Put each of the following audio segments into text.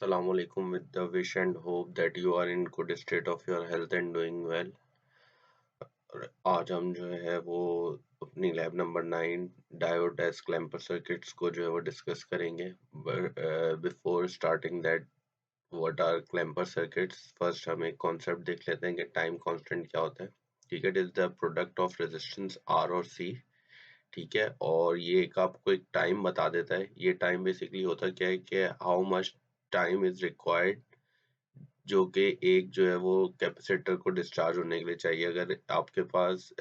Assalamu alaikum with the wish and hope that you are in good state of your health and doing well. और आज हम जो है वो अपनी lab number 9 diode as clamper circuits को जो है वो डिस्कस करेंगे. Before starting that what are clamper circuits, first हम एक कॉन्सेप्ट देख लेते हैं कि टाइम कांस्टेंट क्या होता है. ठीक है, it is the product of resistance R और सी. ठीक है, और ये एक आपको एक टाइम बता देता है. ये टाइम बेसिकली होता क्या है कि how much time is required जो कि एक जो है वो कैपेसिटर को डिस्चार्ज होने के लिए चाहिए. अगर आपके पास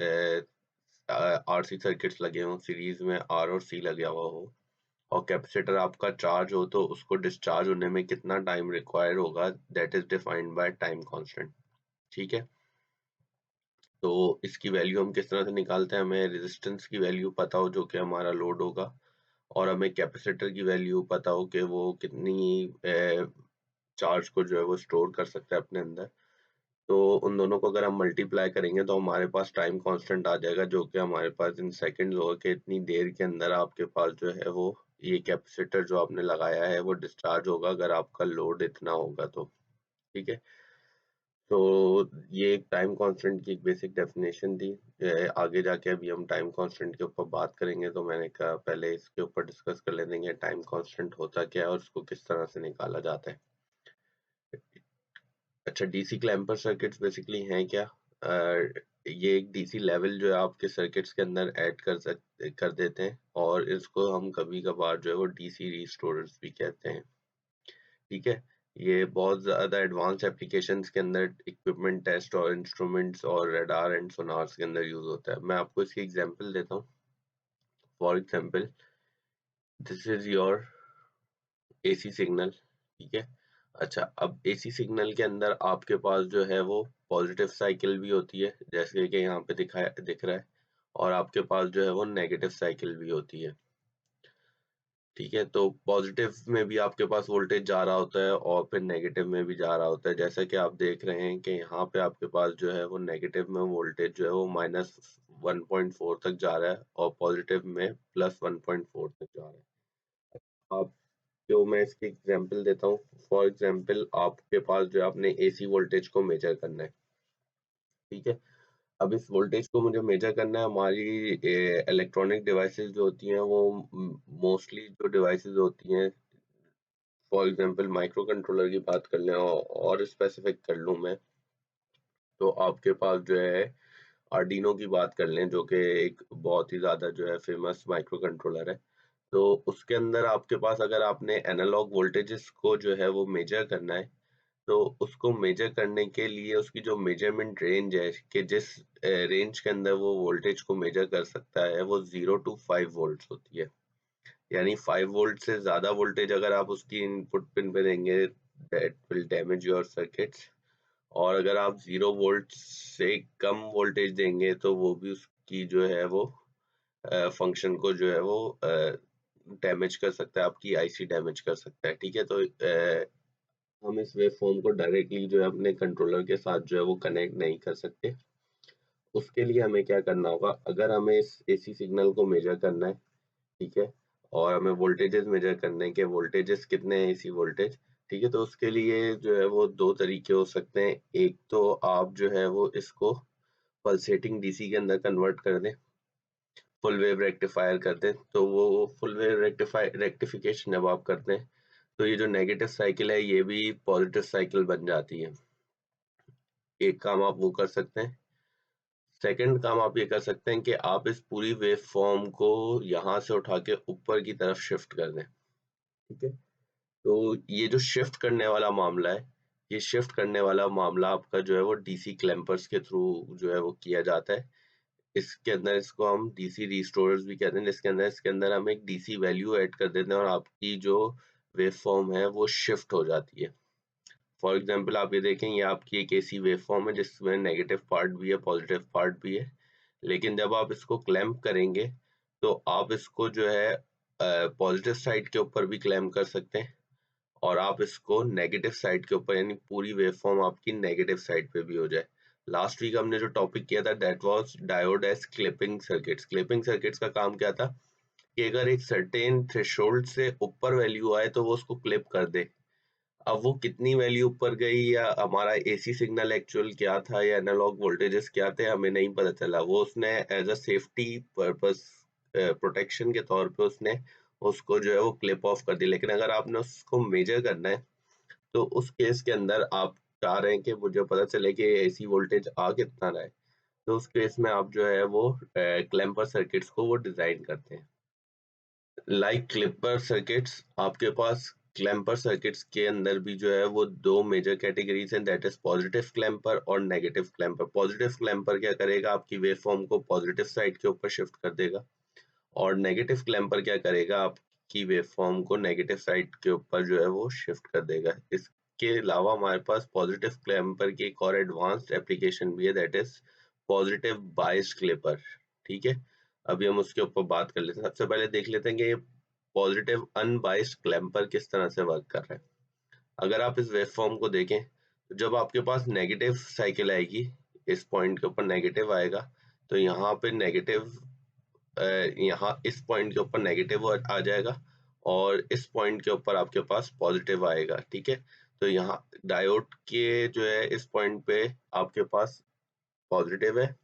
आरसी सर्किट्स लगे हों, सीरीज में आर और सी लगा हुआ हो और कैपेसिटर आपका चार्ज हो, तो उसको डिस्चार्ज होने में कितना टाइम रिक्वायर्ड होगा, that is defined by time constant. ठीक है, तो इसकी वैल्यू हम किस तरह से निकालते हैं. हमें रेजिस्टेंस की वैल्यू पता हो जो कि हमारा लोड होगा, और हमें कैपेसिटर की वैल्यू पता हो कि वो कितनी चार्ज को जो है वो स्टोर कर सकता है अपने अंदर. तो उन दोनों को अगर हम मल्टीप्लाई करेंगे तो हमारे पास टाइम कांस्टेंट आ जाएगा, जो कि हमारे पास इन सेकंड्स होगा कि इतनी देर के अंदर आपके पास जो है वो ये कैपेसिटर जो आपने लगाया है वो डिस्चार्ज होगा, अगर आपका लोड इतना होगा तो. ठीक है, तो ये एक टाइम कांस्टेंट की एक बेसिक डेफिनेशन थी. आगे जाके अभी हम टाइम कांस्टेंट के ऊपर बात करेंगे, तो मैंने कहा पहले इसके ऊपर डिस्कस कर लेते हैं टाइम कांस्टेंट होता क्या है और उसको किस तरह से निकाला जाता है. अच्छा, डीसी क्लैम्पर सर्किट्स बेसिकली हैं क्या. ये एक डीसी लेवल जो है आपके सर्किट्स के अंदर ऐड कर देते हैं, और इसको हम कभी कभार जो है वो डीसी रिस्टोरर्स भी कहते हैं. ठीक है, ये बहुत ज़्यादा एडवांस एप्लीकेशंस के अंदर इक्विपमेंट टेस्ट और इंस्ट्रूमेंट्स और रडार एंड सोनार्स के अंदर यूज होता है. मैं आपको इसकी एग्जांपल देता हूँ. For example, this is your AC signal. ठीक है, अच्छा, अब एसी सिग्नल के अंदर आपके पास जो है वो पॉजिटिव साइकिल भी होती है, जैसे कि यहाँ पे दिख रहा है, और आपके पास जो है वो नेगेटिव साइकिल भी होती है. ठीक है, तो पॉजिटिव में भी आपके पास वोल्टेज जा रहा होता है और फिर नेगेटिव में भी जा रहा होता है. जैसा कि आप देख रहे हैं कि यहाँ पे आपके पास जो है वो नेगेटिव में वोल्टेज जो है वो -1.4 तक जा रहा है और पॉजिटिव में +1.4 तक जा रहा है. आप जो मैं इसकी एग्जांपल देता हूँ. फॉर एग्जांपल, आपके पास जो है आपने एसी वोल्टेज को मेजर करना है. ठीक है, अब इस वोल्टेज को मुझे मेजर करना है. हमारी इलेक्ट्रॉनिक डिवाइसेस जो होती हैं वो मोस्टली जो डिवाइसेस होती हैं, फॉर एग्जांपल माइक्रो कंट्रोलर की बात कर लें और स्पेसिफिक कर लूँ मैं, तो आपके पास जो है आर्डिनो की बात कर लें, जो कि एक बहुत ही ज़्यादा जो है फेमस माइक्रो कंट्रोलर है. तो उसके अंदर आपके पास अगर आपने एनालॉग वोल्टेजेस को जो है वो मेजर करना है, तो उसको मेजर करने के लिए उसकी जो मेजरमेंट रेंज है कि जिस रेंज के अंदर वो वोल्टेज को मेजर कर सकता है, वो 0 to 5 वोल्ट्स होती है. यानी 5 वोल्ट से ज़्यादा वोल्टेज अगर आप उसकी इनपुट पिन पे देंगे, that will damage your circuits. और अगर आप 0 वोल्ट से कम वोल्टेज देंगे तो वो भी उसकी जो है वो फंक्शन को जो है वो डैमेज कर सकता है, आपकी आईसी डैमेज कर सकता है. ठीक है, तो हम इस वेवफॉर्म को डायरेक्टली जो है अपने कंट्रोलर के साथ जो है वो कनेक्ट नहीं कर सकते. उसके लिए हमें क्या करना होगा, अगर हमें इस एसी सिग्नल को मेजर करना है, ठीक है, और हमें वोल्टेजेस मेजर करने हैं कि वोल्टेजेस कितने हैं एसी वोल्टेज. ठीक है, तो उसके लिए जो है वो दो तरीके हो सकते हैं. एक तो आप जो है वो इसको पल्सेटिंग डीसी के अंदर कन्वर्ट कर दें, फुल वेव रेक्टिफायर कर दें. तो वो फुल वेव रेक्टिफिकेशन जब आप करते हैं, तो ये जो नेगेटिव साइकिल है ये भी पॉजिटिव साइकिल बन जाती है. एक काम आप वो कर सकते हैं. सेकंड काम आप ये कर सकते हैं कि आप इस पूरी वेव फॉर्म को यहाँ से उठा के ऊपर की तरफ शिफ्ट कर दें. ठीक है, तो ये जो शिफ्ट करने वाला मामला है, ये शिफ्ट करने वाला मामला आपका जो है वो डीसी क्लैम्पर्स के थ्रू जो है वो किया जाता है. इसके अंदर इसको हम डीसी रिस्टोरर्स भी कहते हैं, जिसके अंदर इसके अंदर हम एक डीसी वैल्यू ऐड कर देते हैं और आपकी जो वेव फॉर्म है वो शिफ्ट हो जाती है. फॉर एग्जांपल, आप ये देखें, ये आपकी एक एसी वेव फॉर्म है जिसमें नेगेटिव पार्ट भी है, पॉजिटिव पार्ट भी है. लेकिन जब आप इसको क्लैम्प करेंगे तो आप इसको जो है पॉजिटिव साइड के ऊपर भी क्लैम्प कर सकते हैं, और आप इसको नेगेटिव साइड के ऊपर, यानी पूरी वेवफॉर्म आपकी नेगेटिव साइड पे भी हो जाए. लास्ट वीक हमने जो टॉपिक किया था that was diode as clipping circuits. Clipping circuits का काम क्या था कि अगर एक सर्टेन थ्रेशोल्ड से ऊपर वैल्यू आए तो वो उसको क्लिप कर दे. अब वो कितनी वैल्यू ऊपर गई या हमारा एसी सिग्नल एक्चुअल क्या था या एनालॉग वोल्टेजेस क्या थे हमें नहीं पता चला। वो उसने as a safety purpose protection के तौर पे उसने उसको जो है वो क्लिप ऑफ कर दी। लेकिन अगर आपने उसको मेजर करना है तो उस केस के अंदर आप चाह रहे हैं कि मुझे पता चले कि एसी वोल्टेज आ कितना रहा है, तो उस केस में आप जो है वो क्लैम्पर सर्किट्स को वो डिजाइन करते हैं। लाइक क्लिपर सर्किट्स, आपके पास क्लैम्पर सर्किट्स के अंदर भी जो है वो दो मेजर कैटेगरीज हैं, दैट इज पॉजिटिव क्लैम्पर और नेगेटिव क्लैम्पर। पॉजिटिव क्लैम्पर क्या करेगा, आपकी वेव फॉर्म को पॉजिटिव साइड के ऊपर शिफ्ट कर देगा, और नेगेटिव क्लैम्पर क्या करेगा, आपकी वेव फॉर्म को नेगेटिव साइड के ऊपर जो है वो शिफ्ट कर देगा। इसके अलावा हमारे पास पॉजिटिव क्लैम्पर की एक और एडवांस्ड एप्लीकेशन भी है, that is positive biased clipper. ठीक है, अभी हम उसके ऊपर बात कर लेते हैं। सबसे पहले देख लेते हैं कि ये पॉजिटिव अनबाइस्ड क्लैम्पर किस तरह से वर्क कर रहा है। अगर आप इस वेव फॉर्म को देखें तो जब आपके पास नेगेटिव साइकिल आएगी, इस पॉइंट के ऊपर नेगेटिव आएगा, तो यहाँ पे नेगेटिव, यहाँ इस पॉइंट के ऊपर नेगेटिव आ जाएगा और इस पॉइंट के ऊपर आपके पास पॉजिटिव आएगा। ठीक है, तो यहाँ डायोड के जो है इस पॉइंट पे आपके पास पॉजिटिव है,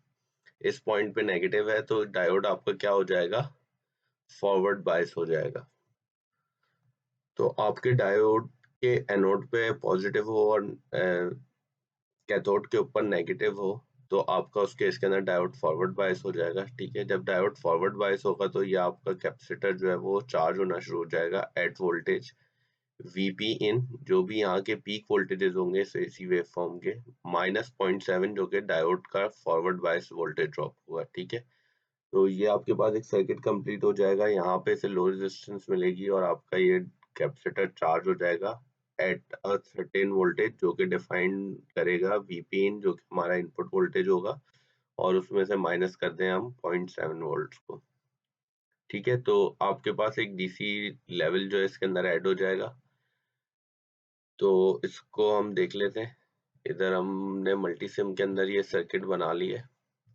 इस पॉइंट पे नेगेटिव है, तो डायोड आपका क्या हो जाएगा, फॉरवर्ड बायस हो जाएगा। तो आपके डायोड के एनोड पे पॉजिटिव हो और कैथोड के ऊपर नेगेटिव हो, तो आपका उस केस के अंदर डायोड फॉरवर्ड बायस हो जाएगा। ठीक है, जब डायोड फॉरवर्ड बायस होगा तो ये आपका कैपेसिटर जो है वो चार्ज होना शुरू हो जाएगा एट वोल्टेज वीपी इन, जो भी यहाँ के पीक वोल्टेजेस होंगे इस एसी वेव फॉर्म के, -0.7 जो कि डायोड का फॉरवर्ड बायस वोल्टेज ड्रॉप हुआ। ठीक है, तो ये आपके पास एक सर्किट कंप्लीट हो जाएगा, यहाँ पे से लो रेजिस्टेंस मिलेगी और आपका ये कैपेसिटर चार्ज हो जाएगा एट अ सर्टेन वोल्टेज, जो कि डिफाइन करेगा वीपी इन, जो कि हमारा इनपुट वोल्टेज होगा, और उसमें से माइनस कर दें हम 0.7 वोल्ट को। ठीक है, तो आपके पास एक डीसी लेवल जो है इसके अंदर ऐड हो जाएगा। तो इसको हम देख लेते हैं। इधर हमने मल्टी सिम के अंदर ये सर्किट बना ली है।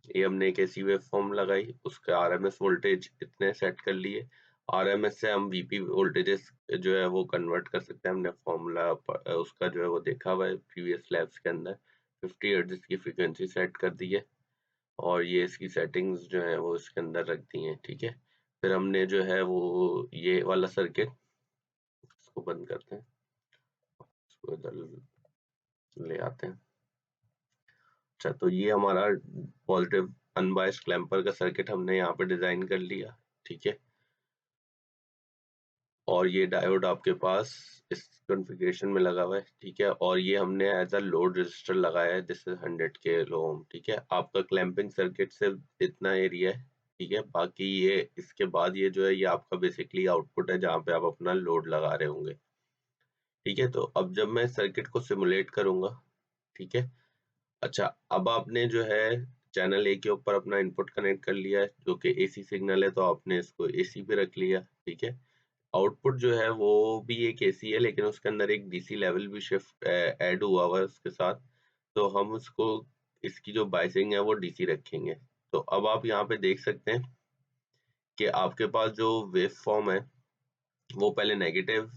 ये हमने एक ऐसी वेव फॉर्म लगाई, उसके आरएमएस वोल्टेज इतने सेट कर लिए। आरएमएस से हम वीपी वोल्टेजेस जो है वो कन्वर्ट कर सकते हैं। हमने फॉर्मूला उसका जो है वो देखा हुआ है प्रीवियस लैब्स के अंदर। 50 हर्ट्ज की फ्रीक्वेंसी सेट कर दी है और ये इसकी सेटिंग्स जो है वो इसके अंदर रख दी हैं। ठीक है, फिर हमने जो है वो ये वाला सर्किट, इसको बंद करते हैं, इसको इधर ले आते हैं। अच्छा, तो ये हमारा पॉजिटिव अनबायस्ड क्लैम्पर का सर्किट हमने यहाँ पे डिजाइन कर लिया। ठीक है, और ये डायोड आपके पास इस कॉन्फ़िगरेशन में लगा हुआ है। ठीक है, और ये हमने एज अ लोड रजिस्टर लगाया है, दिस इज 100 के ओम। ठीक है, आपका क्लैंपिंग सर्किट सिर्फ इतना एरिया है। ठीक है, बाकी ये इसके बाद ये जो है ये आपका बेसिकली आउटपुट है जहाँ पे आप अपना लोड लगा रहे होंगे। ठीक है, तो अब जब मैं सर्किट को सिमुलेट करूंगा, ठीक है, अच्छा, अब आपने जो है चैनल ए के ऊपर अपना इनपुट कनेक्ट कर लिया है जो कि एसी सिग्नल है, तो आपने इसको एसी पे रख लिया। ठीक है, आउटपुट जो है वो भी एक एसी है, लेकिन उसके अंदर एक डीसी लेवल भी शिफ्ट ऐड हुआ हुआ है उसके साथ, तो हम उसको, इसकी जो बाइसिंग है वो डीसी रखेंगे। तो अब आप यहाँ पे देख सकते हैं कि आपके पास जो वेव फॉर्म है वो पहले नेगेटिव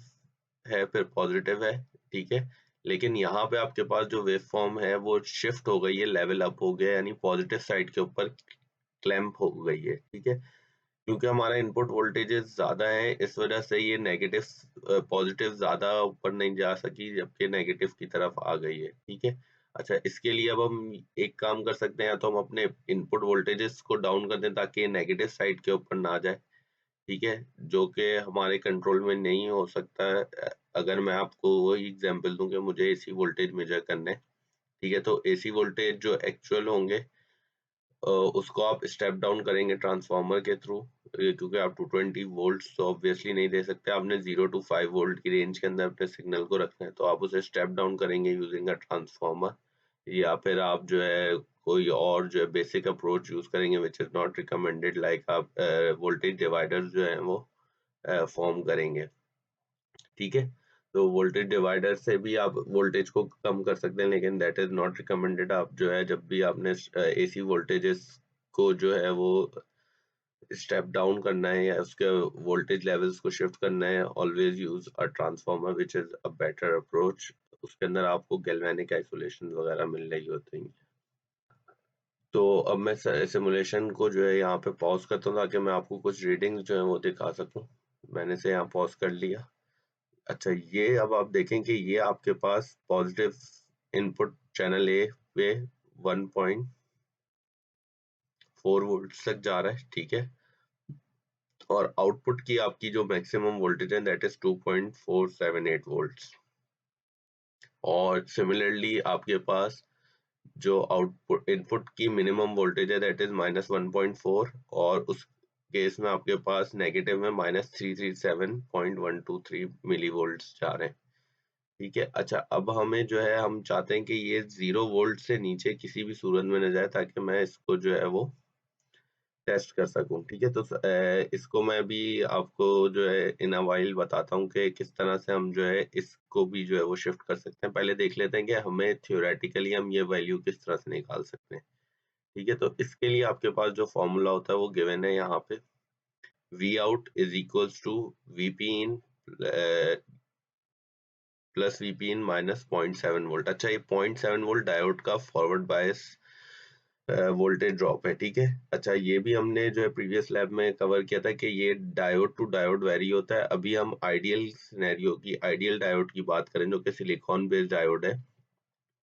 है फिर पॉजिटिव है। ठीक है, लेकिन यहाँ पे आपके पास जो वेव फॉर्म है वो शिफ्ट हो गई है, लेवल अप हो गया, यानी पॉजिटिव साइड के ऊपर क्लैंप हो गई है। ठीक है, क्योंकि हमारा इनपुट वोल्टेजेस ज्यादा है, इस वजह से ये नेगेटिव पॉजिटिव ज्यादा ऊपर नहीं जा सकी, जबकि नेगेटिव की तरफ आ गई है। ठीक है, अच्छा, इसके लिए अब हम एक काम कर सकते हैं, या तो हम अपने इनपुट वोल्टेजेस को डाउन कर दें ताकि नेगेटिव साइड के ऊपर ना जाए। ठीक है, जो कि हमारे कंट्रोल में नहीं हो सकता है। अगर मैं आपको वही एग्जांपल दूं कि मुझे एसी वोल्टेज मेजर करना है, ठीक है, तो एसी वोल्टेज जो एक्चुअल होंगे उसको आप स्टेप डाउन करेंगे ट्रांसफार्मर के थ्रू, क्योंकि आप 220 वोल्ट्स तो ऑब्वियसली नहीं दे सकते, आपने 0 to 5 वोल्ट की रेंज के अंदर अपने सिग्नल को रखना है, तो आप उसे स्टेप डाउन करेंगे यूजिंग अ ट्रांसफार्मर, या फिर आप जो है कोई और जो है बेसिक अप्रोच यूज करेंगे which is not recommended, like आप वोल्टेज डिवाइडर्स जो है वो फॉर्म करेंगे। ठीक है, तो वोल्टेज डिवाइडर से भी आप वोल्टेज को कम कर सकते हैं, लेकिन दैट इज नॉट रिकमेंडेड। आप जो है जब भी आपने एसी वोल्टेजेस को जो है वो स्टेप डाउन करना है या उसके वोल्टेज लेवल्स को शिफ्ट करना है, always use a transformer which is a better approach. उसके अंदर आपको गैल्वेनिक आइसोलेशन वगैरह मिल रही होती हैं। तो अब मैं सिमुलेशन को जो है यहाँ पे पॉज करता हूँ ताकि मैं आपको कुछ रीडिंग्स जो है वो दिखा सकूं। मैंने से यहाँ पॉज कर लिया। अच्छा, ये अब आप देखें कि ये आपके पास पॉजिटिव इनपुट चैनल ए पे 1.4 वोल्ट तक जा रहा है, ठीक है। और आउटपुट की आपकी जो मैक्सिमम वोल्टेज है दैट इज 2.478 वोल्ट्स। और सिमिलरली आपके पास जो आउटपुट इनपुट की मिनिमम वोल्टेज है दैट इज -1.4, और उस केस में आपके पास नेगेटिव में -337.123 मिली वोल्ट्स जा रहे हैं, ठीक है। अच्छा, अब हमें जो है हम चाहते हैं कि ये 0 वोल्ट से नीचे किसी भी सूरत में न जाए ताकि मैं इसको जो है वो टेस्ट कर सकूं, ठीक है। तो इसको मैं भी आपको जो है इन अ वाइल बताता हूँ कि किस तरह से हम जो है इसको भी जो है वो शिफ्ट कर सकते हैं। पहले देख लेते हैं कि हमें थ्योरेटिकली हम ये वैल्यू किस तरह से निकाल सकते हैं, ठीक है। तो इसके लिए आपके पास जो फॉर्मूला होता है वो गिवन है यहाँ पे, V out is equals to VP in plus VP in minus 0.7 volt. अच्छा, ये 0.7 वोल्ट डायोड का फॉरवर्ड बायस वोल्टेज ड्रॉप है, ठीक है। अच्छा, ये भी हमने जो है प्रीवियस लैब में कवर किया था कि ये डायोड टू डायोड वेरी होता है। अभी हम आइडियल सिनेरियो की, आइडियल डायोड की बात करें जो कि सिलिकॉन बेस्ड डायोड है,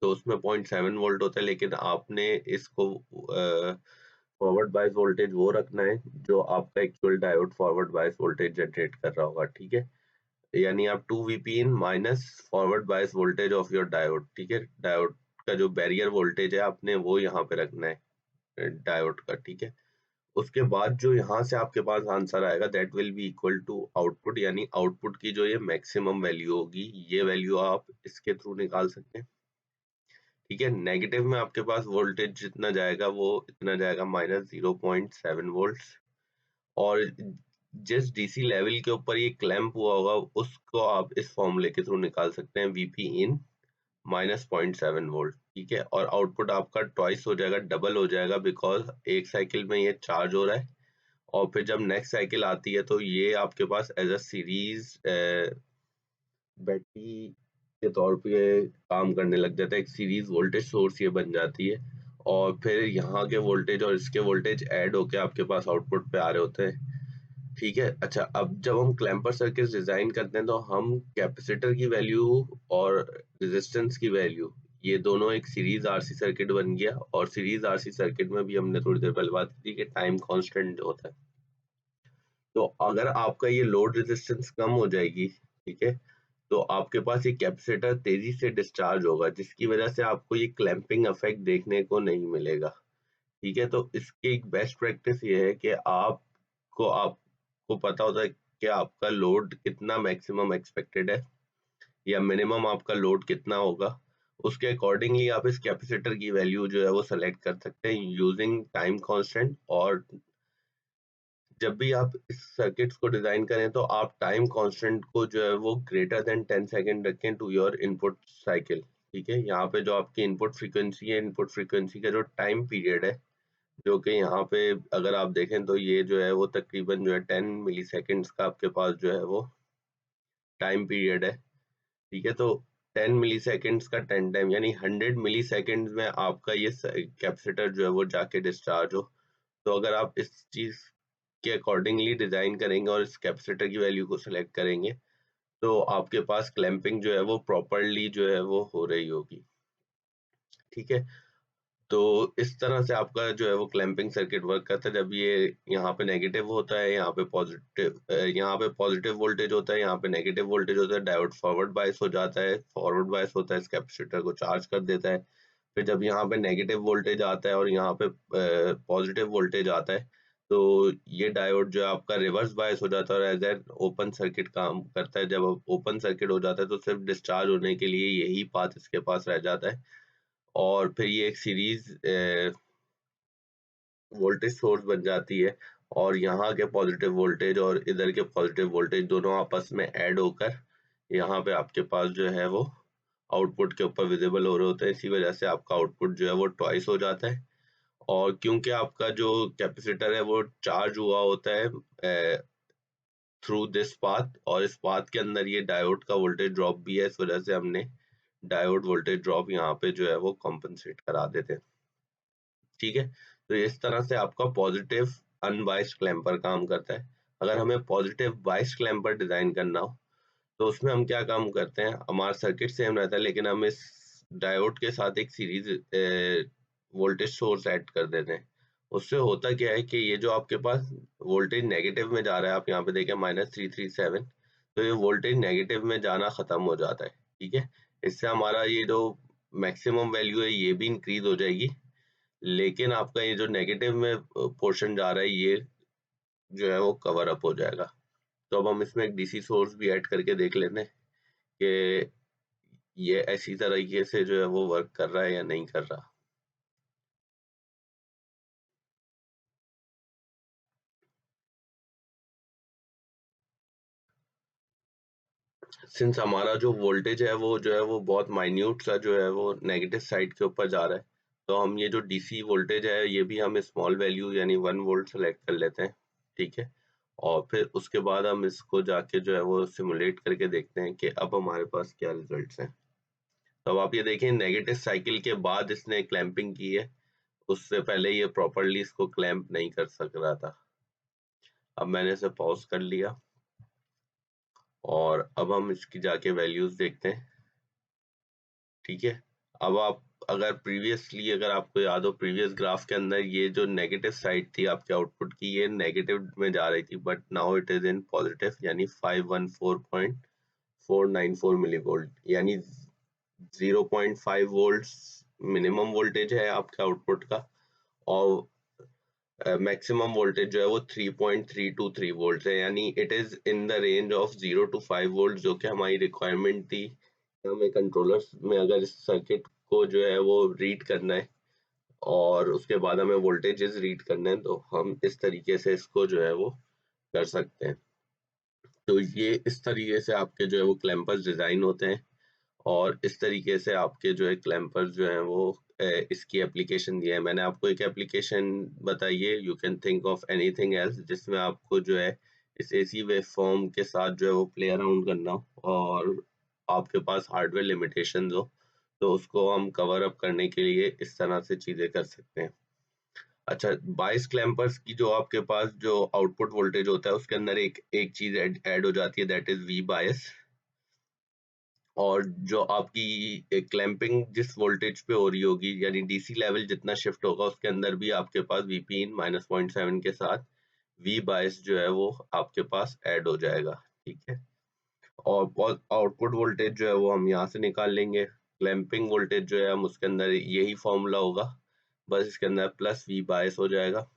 तो उसमें 0.7 वोल्ट होता है, लेकिन आपने इसको फॉरवर्ड बायस वोल्टेज वो रखना है जो आपका actual diode forward bias voltage generate कर रहा होगा, ठीक है। यानी आप 2 VP in minus forward bias voltage of your diode, ठीक है। डायोड का जो बैरियर वोल्टेज है आपने वो यहाँ पे रखना है डायोड का, ठीक है। उसके बाद जो यहाँ से आपके पास आंसर आएगा that will be equal to output, यानी आउटपुट की जो ये मैक्सिमम वैल्यू होगी, ये वैल्यू आप इसके थ्रू निकाल सकते हैं, ठीक है। नेगेटिव में आपके पास वोल्टेज जितना जाएगा वो इतना जाएगा -0.7 वोल्ट्स। और जिस डीसी लेवल के ऊपर ये क्लैंप हुआ होगा उसको आप इस फॉर्मूले के थ्रू निकाल सकते हैं, वीपी इन -0.7 वोल्ट, ठीक है। और आउटपुट आपका ट्वाइस हो जाएगा, डबल हो जाएगा, बिकॉज एक साइकिल में ये चार्ज हो रहा है और फिर जब नेक्स्ट साइकिल आती है तो ये आपके पास एज अ सीरीज बैटरी के तौर पे काम करने लग जाता है। एक सीरीज वोल्टेज सोर्स ये बन जाती है और फिर यहाँ के वोल्टेज और इसके वोल्टेज ऐड होके आपके पास आउटपुट पे आ रहे होते हैं, ठीक है। अच्छा, अब जब हम क्लैम्पर सर्किट डिजाइन करते हैं तो हम कैपेसिटर की वैल्यू और रेजिस्टेंस की वैल्यू, ये दोनों एक सीरीज आरसी सर्किट बन गया। और सीरीज आरसी सर्किट में भी हमने थोड़ी देर पहले बात की थी कि टाइम कांस्टेंट होता है। तो अगर आपका ये लोड रेजिस्टेंस कम हो जाएगी, ठीक है, तो आपके पास ये कैपेसिटर तेजी से डिस्चार्ज होगा जिसकी वजह से आपको ये क्लैंपिंग इफेक्ट देखने को नहीं मिलेगा, ठीक है। तो इसकी एक बेस्ट प्रैक्टिस ये है कि आपको पता होता है कि आपका लोड कितना मैक्सिमम एक्सपेक्टेड है या मिनिमम आपका लोड कितना होगा, उसके अकॉर्डिंगली आप इस कैपेसिटर की वैल्यू जो है वो सेलेक्ट कर सकते हैं यूजिंग टाइम कांस्टेंट। और जब भी आप इस सर्किट्स को डिजाइन करें तो आप टाइम कांस्टेंट को जो है वो ग्रेटर देन 10 सेकंड रखें टू योर इनपुट साइकिल, ठीक है। यहाँ पे जो आपकी इनपुट फ्रीक्वेंसी है, इनपुट फ्रीक्वेंसी का जो टाइम पीरियड है, जो कि यहाँ पे अगर आप देखें तो ये जो है वो तकरीबन जो है 10 मिली सेकेंड्स का आपके पास जो है वो टाइम पीरियड है, ठीक है। तो 10 मिली सेकेंड्स का 10 टाइम यानी 100 मिली सेकेंड्स में आपका ये कैपेसिटर जो है वो जाके डिस्चार्ज हो। तो अगर आप इस चीज के अकॉर्डिंगली डिजाइन करेंगे और इस कैपेसिटर की वैल्यू को सिलेक्ट करेंगे तो आपके पास क्लैंपिंग जो है वो प्रॉपरली जो है वो हो रही होगी, ठीक है। तो इस तरह से आपका जो है वो क्लैंपिंग सर्किट वर्क करता है। जब ये यहाँ पे नेगेटिव होता है, यहाँ पे पॉजिटिव वोल्टेज होता है, यहाँ पे नेगेटिव वोल्टेज होता है, डायोड फॉरवर्ड बायस हो जाता है, फॉरवर्ड बायस होता है, इस कैपेसिटर को चार्ज कर देता है। फिर जब यहाँ पे नेगेटिव वोल्टेज आता है और यहाँ पे पॉजिटिव वोल्टेज आता है तो ये डायोड जो है आपका रिवर्स बायस हो जाता है और एज एन ओपन सर्किट काम करता है। जब ओपन सर्किट हो जाता है तो सिर्फ डिस्चार्ज होने के लिए यही पाथ इसके पास रह जाता है और फिर ये एक सीरीज वोल्टेज सोर्स बन जाती है और यहाँ के पॉजिटिव वोल्टेज और इधर के पॉजिटिव वोल्टेज दोनों आपस में ऐड होकर यहाँ पे आपके पास जो है वो आउटपुट के ऊपर विजिबल हो रहे होते हैं। इसी वजह से आपका आउटपुट जो है वो ट्वाइस हो जाता है और क्योंकि आपका जो कैपेसिटर है वो चार्ज हुआ होता है थ्रू दिस पाथ, और इस पाथ के अंदर ये डायोड का वोल्टेज ड्रॉप भी है, इस वजह से हमने डायोड वोल्टेज ड्रॉप यहाँ पे जो है वो कॉम्पनसेट करा देते हैं। ठीक है, तो इस तरह से आपका पॉजिटिव अनबाइस्ड क्लैंपर काम करता है। अगर हमें पॉजिटिव बाइस्ड क्लैंपर डिजाइन करना हो तो उसमें हम क्या काम करते हैं, हमारा सर्किट सेम रहता है लेकिन हम इस डायोड के साथ एक सीरीज वोल्टेज सोर्स ऐड कर देते हैं। उससे होता क्या है कि ये जो आपके पास वोल्टेज नेगेटिव में जा रहा है, आप यहाँ पे देखें -337, तो ये वोल्टेज नेगेटिव में जाना खत्म हो जाता है। ठीक है, इससे हमारा ये जो मैक्सिमम वैल्यू है ये भी इंक्रीज हो जाएगी, लेकिन आपका ये जो नेगेटिव में पोर्शन जा रहा है ये जो है वो कवर अप हो जाएगा। तो अब हम इसमें एक डीसी सोर्स भी ऐड करके देख लेते हैं कि ये ऐसी तरीके से जो है वो वर्क कर रहा है या नहीं कर रहा। सिंस हमारा जो वोल्टेज है वो जो है वो बहुत माइन्यूट सा जो है वो नेगेटिव साइड के ऊपर जा रहा है, तो हम ये जो डीसी वोल्टेज है ये भी हम स्मॉल वैल्यू यानी 1 वोल्ट सेलेक्ट कर लेते हैं। ठीक है, और फिर उसके बाद हम इसको जाके जो है वो सिमुलेट करके देखते हैं कि अब हमारे पास क्या रिजल्ट्स हैं। तो अब आप ये देखें, नेगेटिव साइकिल के बाद इसने क्लैंपिंग की है, उससे पहले ये प्रॉपरली इसको क्लैंप नहीं कर सक रहा था। अब मैंने इसे पॉज कर लिया और अब हम इसकी जाके वैल्यूज देखते हैं। ठीक है, अब आप अगर प्रीवियसली अगर आपको याद हो प्रीवियस ग्राफ के अंदर ये जो नेगेटिव साइड थी आपके आउटपुट की ये नेगेटिव में जा रही थी, but now it is in positive यानी 514.494 मिली वोल्ट, यानी 0.5 वोल्ट्स मिनिमम वोल्टेज है आपके आउटपुट का, और मैक्सिमम वोल्टेज जो है वो 3.323 वोल्ट है, यानी it is in the range of 0 to 5 volt, जो कि हमारी रिक्वायरमेंट थी। हमें कंट्रोलर्स में अगर इस सर्किट को जो है वो रीड करना है और उसके बाद हमें वोल्टेजेस रीड करने हैं, तो हम इस तरीके से इसको जो है वो कर सकते हैं। तो ये इस तरीके से आपके जो है वो क्लैंपर्स डिजाइन होते हैं, और इस तरीके से आपके जो है क्लैंपर्स जो है वो इसकी एप्लीकेशन दिया है। मैंने आपको एक एप्लीकेशन बताई है, you can think of anything else, जिसमें आपको जो है इस एसी वेव फॉर्म के साथ जो है वो प्ले अराउंड करना हो और आपके पास हार्डवेयर लिमिटेशंस हो, तो उसको हम कवर अप करने के लिए इस तरह से चीजें कर सकते हैं। अच्छा, बाइस क्लैंपर्स की जो आपके पास जो आउटपुट वोल्टेज होता है उसके अंदर एक एक चीज ऐड हो जाती है, दैट इज वी बायस। और जो आपकी क्लैंपिंग जिस वोल्टेज पे हो रही होगी यानी डीसी लेवल जितना शिफ्ट होगा उसके अंदर भी आपके पास वीपी इन -0.7 के साथ वी बायस जो है वो आपके पास ऐड हो जाएगा। ठीक है, और आउटपुट वोल्टेज जो है वो हम यहाँ से निकाल लेंगे। क्लैंपिंग वोल्टेज जो है हम उसके अंदर यही फॉर्मूला होगा, बस इसके अंदर प्लस वी बायस हो जाएगा।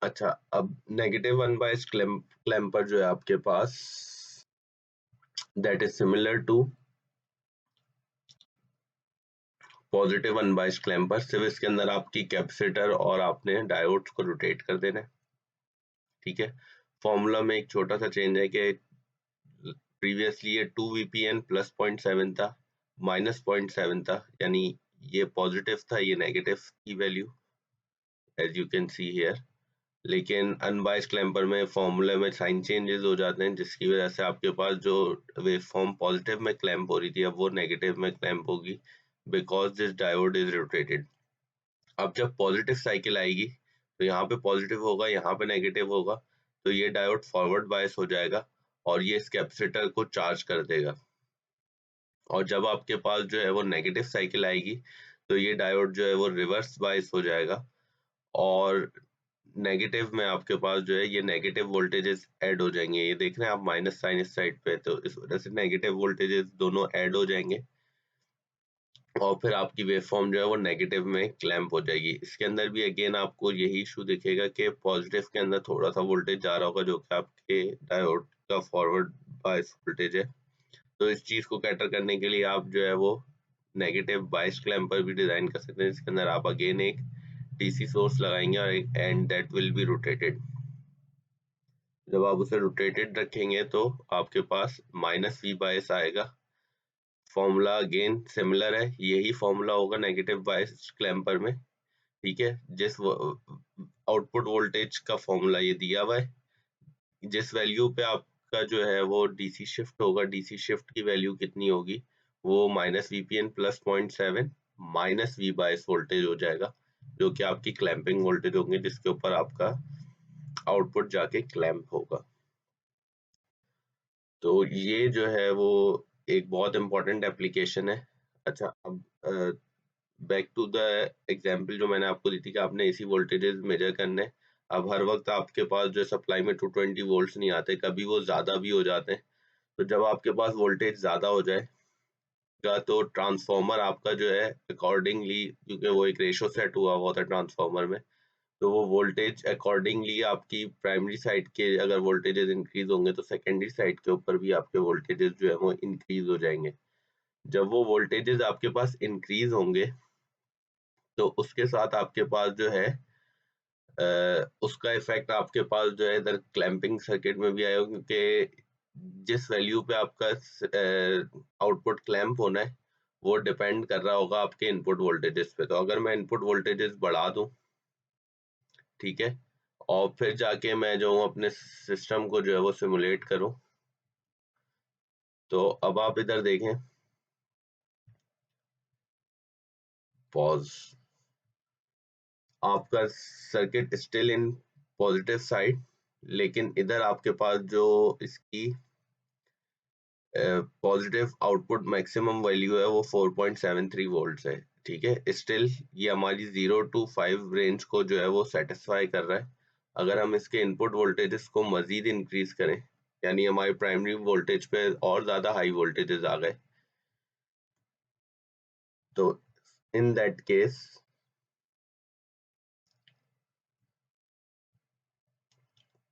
अच्छा, अब नेगेटिव अनबायस्ड क्लैंपर जो है आपके पास, that is similar to positive unbiased clamper, सिर्फ इसके अंदर आपकी कैपेसिटर और आपने डायोड्स को रोटेट कर देना है। ठीक है, फॉर्मूला में एक छोटा सा चेंज है कि प्रीवियसली ये 2 वीपीएन प्लस 0.7 था, -0.7 था, यानी ये पॉजिटिव था ये नेगेटिव की value, as you can see here. लेकिन अनबायस्ड क्लैंपर में फॉर्मूले में साइन चेंजेस हो जाते हैं, जिसकी वजह से आपके पास जो वेव फॉर्म पॉजिटिव में क्लैंप हो रही थी अब वो नेगेटिव में क्लैंप होगी, because this diode is rotated. अब जब पॉजिटिव साइकिल आएगी तो यहाँ पे पॉजिटिव होगा, यहाँ पे नेगेटिव होगा, तो ये डायोड फॉरवर्ड बायस हो जाएगा और ये इस कैपेसिटर को चार्ज कर देगा। और जब आपके पास जो है वो नेगेटिव साइकिल आएगी तो ये डायोड जो है वो रिवर्स बायस हो जाएगा, और नेगेटिव में आपके पास जो है ये नेगेटिव वोल्टेजेस ऐड हो जाएंगे। ये देख रहे हैं आप माइनस साइन इस साइड पे, तो इस वजह से नेगेटिव वोल्टेजेस दोनों ऐड हो जाएंगे और फिर आपकी वेवफॉर्म जो है वो नेगेटिव में क्लैंप हो जाएगी। इसके अंदर भी अगेन आपको यही इशू दिखेगा कि पॉजिटिव के अंदर थोड़ा सा वोल्टेज जा रहा होगा जो कि आपके डायोड का फॉरवर्ड बायस वोल्टेज है। तो इस चीज को कैटर करने के लिए आप जो है वो नेगेटिव बायस क्लैंपर भी डिजाइन कर सकते हैं, जिसके अंदर आप अगेन एक डीसी सोर्स लगाएंगे और and that will B rotated. जब आप उसे रोटेटेड रखेंगे तो आपके पास -v बायस आएगा फॉर्मूला अगेन सिमिलर है, यही फॉर्मूला होगा नेगेटिव बायस क्लैंपर में, ठीक है। जिस आउटपुट वोल्टेज का फॉर्मूला ये दिया हुआ है, जिस वैल्यू पे आपका जो है वो डीसी शिफ्ट होगा, डीसी शिफ्ट की वैल्यू कितनी होगी, वो minus VPN plus 0.7 minus V bias voltage हो जाएगा, जो कि आपकी क्लैंपिंग वोल्टेज होंगे, जिसके ऊपर आपका आउटपुट जाके क्लैंप होगा। तो ये जो है वो एक बहुत इंपॉर्टेंट एप्लीकेशन है। अच्छा, अब बैक टू द एग्जांपल जो मैंने आपको दी थी कि आपने एसी वोल्टेजेस मेजर करने हैं। अब हर वक्त आपके पास जो सप्लाई में 220 वोल्ट्स नहीं आते, कभी वो ज्यादा भी हो जाते हैं। तो जब आपके पास वोल्टेज ज्यादा हो जाएगा तो ट्रांसफार्मर आपका जो है अकॉर्डिंगली, क्योंकि वो एक रेशो सेट हुआ होता है ट्रांसफार्मर में, तो वो वोल्टेज अकॉर्डिंगली आपकी प्राइमरी साइड के अगर वोल्टेजेस इंक्रीज होंगे तो सेकेंडरी साइड के ऊपर भी आपके वोल्टेजेस जो है वो इंक्रीज हो जाएंगे। जब वो वोल्टेजेस आपके पास इंक्रीज होंगे तो उसके साथ आपके पास जो है उसका इफेक्ट आपके पास जो है इधर क्लैंपिंग सर्किट में भी आएगा, क्योंकि जिस वैल्यू पे आपका आउटपुट क्लैंप होना है वो डिपेंड कर रहा होगा आपके इनपुट वोल्टेजेस पे। तो अगर मैं इनपुट वोल्टेजेस बढ़ा दूं, ठीक है, और फिर जाके मैं जो हूँ अपने सिस्टम को जो है वो सिमुलेट करूं, तो अब आप इधर देखें, पॉज, आपका circuit still in positive side, लेकिन इधर आपके पास जो इसकी पॉजिटिव आउटपुट मैक्सिमम वैल्यू है वो 4.73 वोल्ट्स है, ठीक है। स्टिल ये हमारी 0 to 5 रेंज को जो है वो सेटिस्फाई कर रहा है। अगर हम इसके इनपुट वोल्टेजेस को मजीद इंक्रीज करें, यानी हमारे प्राइमरी वोल्टेज पे और ज्यादा हाई वोल्टेजेस आ गए, तो इन दैट केस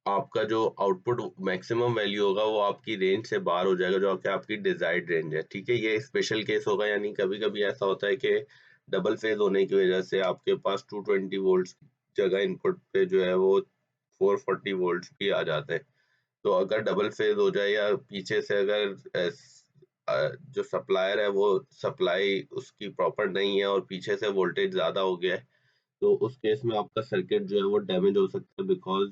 आपका जो आउटपुट मैक्सिमम वैल्यू होगा वो आपकी रेंज से बाहर हो जाएगा, जो कि आपकी डिजायर्ड रेंज है, ठीक है। ये स्पेशल केस होगा, यानी कभी कभी ऐसा होता है कि डबल फेज होने की वजह से आपके पास 220 वोल्ट्स की जगह इनपुट पे जो है वो 440 वोल्ट्स भी आ जाते हैं। तो अगर डबल फेज हो जाए या पीछे से अगर जो सप्लायर है वो सप्लाई उसकी प्रॉपर नहीं है और पीछे से वोल्टेज ज्यादा हो गया है, तो उस केस में आपका सर्किट जो है वो डैमेज हो सकता है, बिकॉज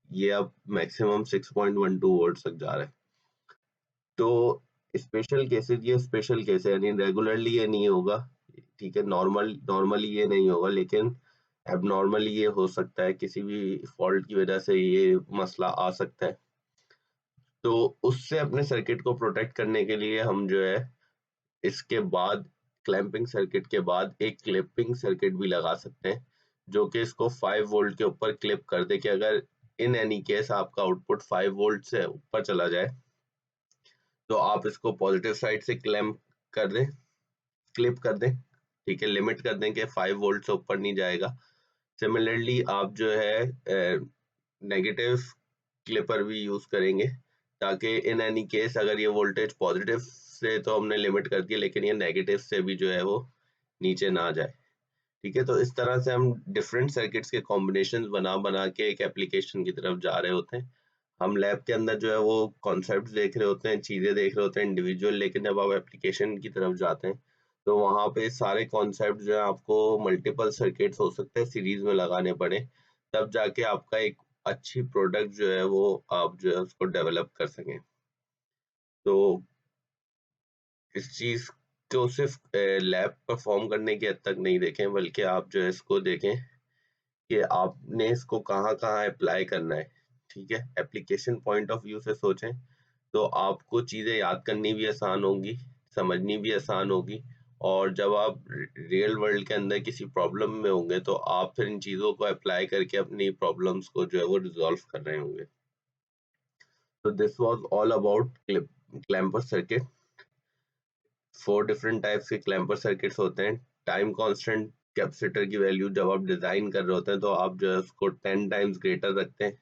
ये अब मैक्सिमम 6.12 वोल्ट तक जा रहा है। तो स्पेशल केसेस, ये स्पेशल केस है, यानी रेगुलरली ये नहीं होगा, ठीक है। नॉर्मली ये नहीं होगा, लेकिन एबनॉर्मली ये हो सकता है, किसी भी फॉल्ट की वजह से ये मसला आ सकता है। तो उससे अपने सर्किट को प्रोटेक्ट करने के लिए हम जो है इसके बाद क्लैंपिंग सर्किट के बाद एक क्लिपिंग सर्किट भी लगा सकते हैं, जो कि इसको 5 वोल्ट के ऊपर क्लिप कर दे, कि अगर इन एनी केस आपका आउटपुट 5 वोल्ट से ऊपर चला जाए तो आप इसको पॉजिटिव साइड से क्लैंप कर दें, क्लिप कर दें, ठीक है, लिमिट कर दें कि 5 वोल्ट से ऊपर नहीं जाएगा। सिमिलरली आप जो है नेगेटिव क्लिपर भी यूज करेंगे, ताकि इन एनी केस अगर ये वोल्टेज पॉजिटिव से तो हमने लिमिट कर दी, लेकिन ये नेगेटिव से भी जो है वो नीचे ना जाए, ठीक है। तो इस तरह से हम डिफरेंट सर्किट्स के कॉम्बिनेशन बना बना के एक एप्लीकेशन की तरफ जा रहे होते हैं। हम लैब के अंदर जो है वो कॉन्सेप्ट देख रहे होते हैं, चीजें देख रहे होते हैं इंडिविजुअल, लेकिन जब आप एप्लीकेशन की तरफ जाते हैं तो वहां पे सारे कॉन्सेप्ट जो है आपको मल्टीपल सर्किट्स हो सकते हैं सीरीज में लगाने पड़े, तब जाके आपका एक अच्छी प्रोडक्ट जो है वो आप जो है उसको डेवलप कर सकें। तो इस चीज को सिर्फ लैब परफॉर्म करने की हद तक नहीं देखें, बल्कि आप जो है इसको देखें कि आपने इसको कहाँ कहाँ अप्लाई करना है, ठीक है। एप्लीकेशन पॉइंट ऑफ व्यू से सोचें तो आपको चीजें याद करनी भी आसान होंगी, समझनी भी आसान होगी, और जब आप रियल वर्ल्ड के अंदर किसी प्रॉब्लम में होंगे तो आप फिर इन चीजों को अप्लाई करके अपनी प्रॉब्लम्स को जो है वो रिजॉल्व कर रहे होंगे। तो this was all about clamper circuit. 4 different types के क्लैंपर सर्किट्स होते हैं। टाइम कांस्टेंट कैपेसिटर की वैल्यू जब आप डिजाइन कर रहे होते हैं तो आप जो है उसको 10 टाइम्स ग्रेटर रखते हैं,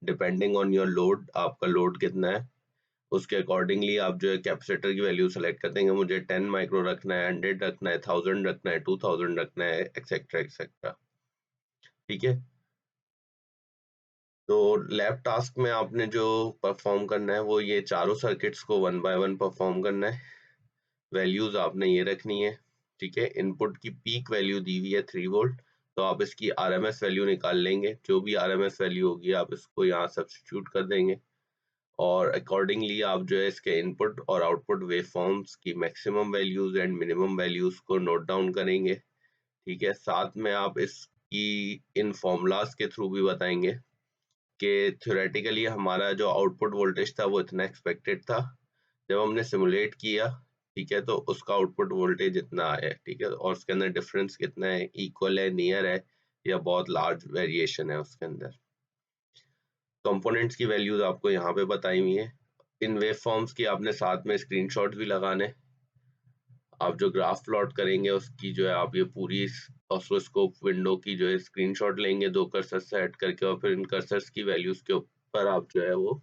डिपेंडिंग ऑन योर लोड, आपका लोड कितना है उसके अकॉर्डिंगली आप जो है कैपेसिटर की वैल्यू सेलेक्ट कर देंगे, मुझे 10 माइक्रो रखना है, 100 रखना है, 1000 रखना है, 2000 रखना है, एक्सेट्रा एक्सेट्रा, ठीक है। तो लैब टास्क में आपने जो परफॉर्म करना है वो ये चारों सर्किट्स को वन बाय वन परफॉर्म करना है, वैल्यूज आपने ये रखनी है, ठीक है। इनपुट की पीक वैल्यू दी हुई है 3 वोल्ट, तो आप इसकी आरएमएस वैल्यू निकाल लेंगे। जो भी आरएमएस वैल्यू होगी आप इसको यहाँ सब्स्टिट्यूट कर देंगे और अकॉर्डिंगली आप जो है इसके इनपुट और आउटपुट वेवफॉर्म्स की maximum values and minimum values को नोट डाउन करेंगे, ठीक है। साथ में आप इसकी इन फॉर्मूलाज के थ्रू भी बताएंगे कि थ्योरेटिकली हमारा जो आउटपुट वोल्टेज था वो इतना एक्सपेक्टेड था, जब हमने सिमुलेट किया, ठीक है, तो उसका आउटपुट वोल्टेज इतना आया है, ठीक है, और उसके अंदर डिफरेंस कितना है, इक्वल है, नियर है, या बहुत लार्ज वेरिएशन है उसके अंदर। कंपोनेंट्स की वैल्यूज आपको यहाँ पे बताई हुई है। इन वेव फॉर्म्स की आपने साथ में स्क्रीनशॉट भी लगाने। आप जो ग्राफ प्लॉट करेंगे उसकी जो है आप ये पूरी ऑसिलोस्कोप विंडो की जो है स्क्रीनशॉट लेंगे 2 कर्सर सेट करके, और फिर इन कर्सर्स की वैल्यूज के ऊपर आप जो है वो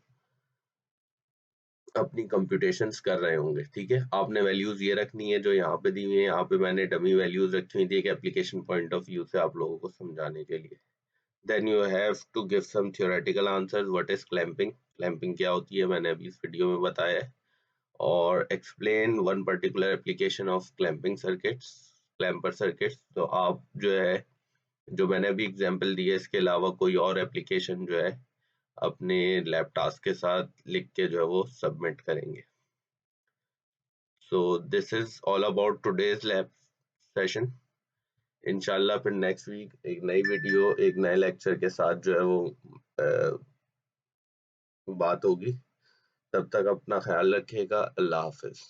अपनी कंप्यूटेशंस कर रहे होंगे, ठीक है। आपने वैल्यूज ये रखनी है जो यहाँ पे दी हुई है। यहाँ पे मैंने डमी वैल्यूज रखी हुई थी एक एप्लीकेशन पॉइंट ऑफ व्यू से आप लोगों को समझाने के लिए। Then you have to give some theoretical answers. What is clamping? Clamping क्या होती है मैंने अभी इस वीडियो में बताया है। और explain one particular application of clamping circuits, clamper circuits। तो आप जो है, जो मैंने अभी एग्जांपल दी है, इसके अलावा कोई और एप्लीकेशन जो है अपने लैब टास्क के साथ लिख के जो है वो सबमिट करेंगे। So this is all about today's lab session। इंशाल्लाह फिर नेक्स्ट वीक एक नई वीडियो एक नए लेक्चर के साथ जो है वो बात होगी। तब तक अपना ख्याल रखिएगा। अल्लाह हाफिज।